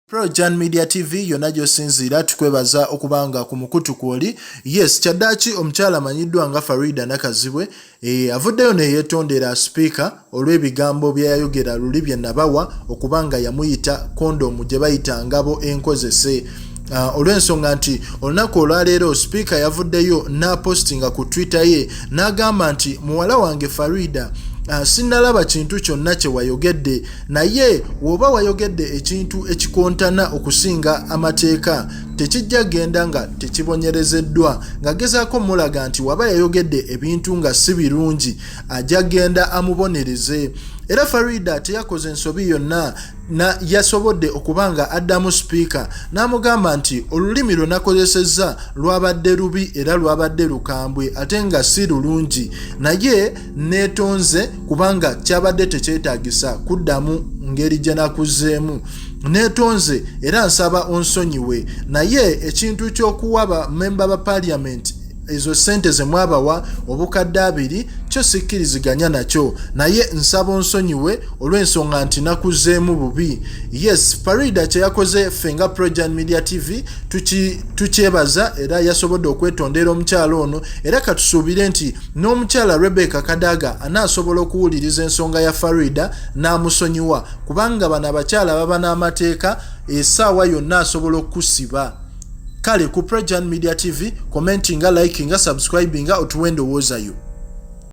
Projan Media TV yonna gy'osinziira tukwebaza okubanga ku mukutu kwoli. Yes, kyaddaaki omukyala amanyiddwa nga Farida Nakazibwe avuddeyo ne yeetondera speaker olw'ebigambo bye yayogera luli bye nabawa okubanga yamuyita kondomu gye bayita ngabo enkozese. Olw'ensonga nti olunaku olwaleero speaker yavuddeyo n'apostinga ku Twitter ye n'agamba nti muwala wange Farida sinnalaba kintu kyonna kye wayogedde, naye woba wayogedde ekintu ekikontana okusinga amateeka tekijja genda nga tekibonyerezeddwa, ng'agezaako mulaga nti waba yayogedde ebintu nga si birungi ajja genda amubonereze. Era Farida teyakoze ensobi yonna yasobodde okubanga addamu speaker n'amugamba nti olulimi lwe nakozesezza lwabadde lubi era lwabadde lukambwe ate nga si lulungi, naye neetonze kubanga kyabadde tekyetaagisa kuddamu ngeri gye nakuzeemu. Neetonze era nsaba onsonyiwe, naye ekintu ky'okuwa memba ba parliament ezo sente ze mwabawa obukadde 2 kyo sikkiriziganya nakyo, naye nsaba onsonyiwe olw'ensonga nti nakuzeemu bubi. Yes, Farida kye yakoze fenga Projan Media TV tukyebaza era yasobodde okwetondera omukyalo ono, era katusuubire nti n'omukyala Rebecca Kadaga anaasobola okuwuliriza ensonga ya Farida n'amusonyiwa, kubanga bano abakyala baba n'amateeka essaawa yonna asobola okusiba. Kale ku Projan Media TV commentinga, likinga, subscribinga otuwe endowooza yo.